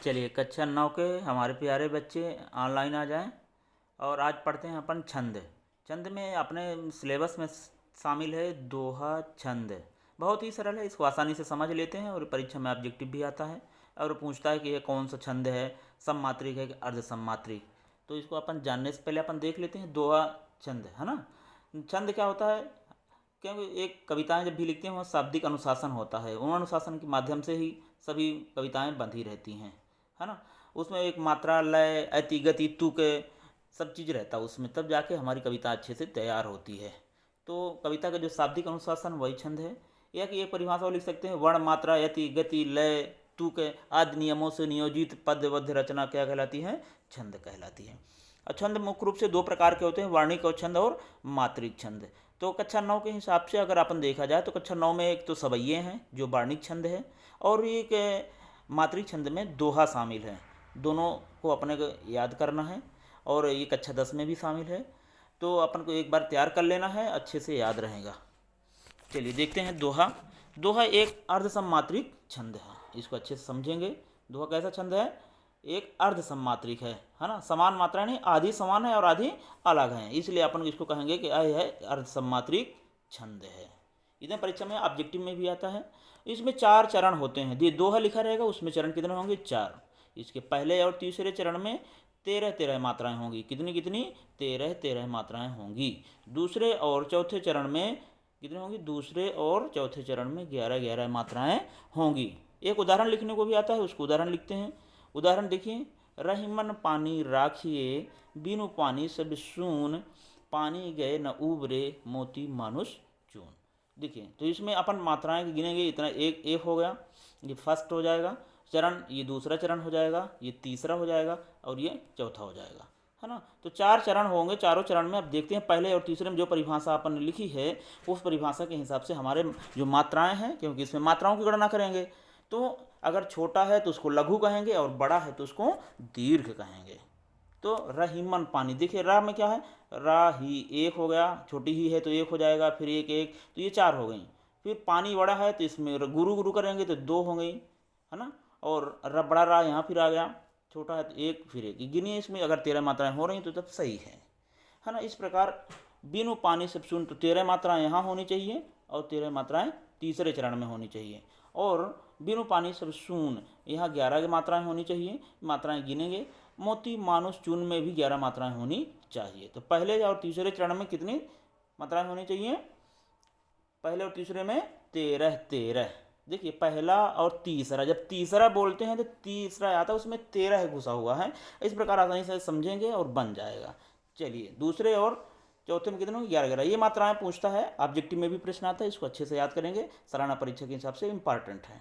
चलिए कक्षा 9 के हमारे प्यारे बच्चे ऑनलाइन आ जाएं और आज पढ़ते हैं अपन छंद। छंद में अपने सिलेबस में शामिल है दोहा छंद। बहुत ही सरल है, इसको आसानी से समझ लेते हैं और परीक्षा में ऑब्जेक्टिव भी आता है और पूछता है कि ये कौन सा छंद है, सममात्रिक है कि अर्ध सममात्रिक। तो इसको अपन जानने से पहले अपन देख लेते हैं दोहा छंद, है ना। छंद क्या होता है, क्योंकि एक कविताएं जब भी लिखते हैं वहाँ शाब्दिक अनुशासन होता है, उन अनुशासन के माध्यम से ही सभी कविताएं बंधी रहती हैं, है ना। उसमें एक मात्रा, लय, अति, गति, तुक सब चीज़ रहता है उसमें, तब जाके हमारी कविता अच्छे से तैयार होती है। तो कविता का जो शाब्दिक अनुशासन वही छंद है। या कि एक परिभाषा लिख सकते हैं, वर्ण, मात्रा, यति, गति, लय, तुक आदि नियमों से नियोजित पद्यबद्ध रचना क्या कहलाती है, छंद कहलाती है। और छंद मुख्य रूप से दो प्रकार के होते हैं, वर्णिक छंद और मात्रिक छंद। तो कक्षा 9 के हिसाब से अगर अपन देखा जाए तो कक्षा 9 में एक तो सवैये हैं जो वर्णिक छंद है, और एक मात्रिक छंद में दोहा शामिल है। दोनों को अपने को याद करना है और ये कक्षा 10 में भी शामिल है, तो अपन को एक बार तैयार कर लेना है, अच्छे से याद रहेगा। चलिए देखते हैं दोहा। दोहा एक अर्ध सममात्रिक छंद है, इसको अच्छे से समझेंगे। दोहा कैसा छंद है, एक अर्ध सममात्रिक है ना। समान मात्रा नहीं, आधी समान है और आधी अलग है, इसलिए अपन इसको कहेंगे कि यह है अर्ध सममात्रिक छंद है। इतने परीक्षा में ऑब्जेक्टिव में भी आता है। इसमें 4 चरण होते हैं, ये दोहा लिखा रहेगा उसमें चरण कितने होंगे, 4। इसके पहले और तीसरे चरण में 13 मात्राएं होंगी। कितनी कितनी, 13 मात्राएं होंगी। दूसरे और चौथे चरण में कितनी होंगी, दूसरे और चौथे चरण में 11 मात्राएं होंगी। एक उदाहरण लिखने को भी आता है, उसको उदाहरण लिखते हैं। उदाहरण देखिए, रहीमन पानी राखिए, बिनु पानी सब सून, पानी गए न उबरे, मोती मानुष चून। देखिए, तो इसमें अपन मात्राएं गिनेंगे, इतना एक हो गया, ये फर्स्ट हो जाएगा चरण, ये दूसरा चरण हो जाएगा, ये तीसरा हो जाएगा और ये चौथा हो जाएगा, है ना। तो 4 चरण होंगे। चारों चरण में अब देखते हैं पहले और तीसरे में जो परिभाषा अपन ने लिखी है उस परिभाषा के हिसाब से हमारे जो मात्राएं हैं, क्योंकि इसमें मात्राओं की गणना करेंगे, तो अगर छोटा है तो उसको लघु कहेंगे और बड़ा है तो उसको दीर्घ कहेंगे। तो रहीमन पानी, देखिए रा में क्या है, रा ही एक हो गया, छोटी ही है तो एक हो जाएगा, फिर एक एक, तो ये 4 हो गई। फिर पानी बड़ा है तो इसमें गुरु गुरु करेंगे तो 2 हो गई, है ना। और बड़ा रा यहाँ फिर आ गया, छोटा है तो एक, फिर एक गिनिए। इसमें अगर 13 मात्राएं हो रही तो तब सही है ना। इस प्रकार बिनु पानी सब सुन, तो 13 मात्राएं यहाँ होनी चाहिए और 13 मात्राएं तीसरे चरण में होनी चाहिए। और बिनु पानी सब सून, यहाँ 11 मात्राएं होनी चाहिए। मात्राएं गिनेंगे। मोती मानुष चून में भी 11 मात्राएं होनी चाहिए। तो पहले और तीसरे चरण में कितनी मात्राएं होनी चाहिए, पहले और तीसरे में 13। देखिए पहला और तीसरा, जब तीसरा बोलते हैं तो तीसरा आता है उसमें 13 घुसा हुआ है। इस प्रकार आसानी से समझेंगे और बन जाएगा। चलिए दूसरे और चौथे में कितने, 11 ये मात्राएं पूछता है, ऑब्जेक्टिव में भी प्रश्न आता है, इसको अच्छे से याद करेंगे, सालाना परीक्षा के हिसाब से इम्पॉर्टेंट है।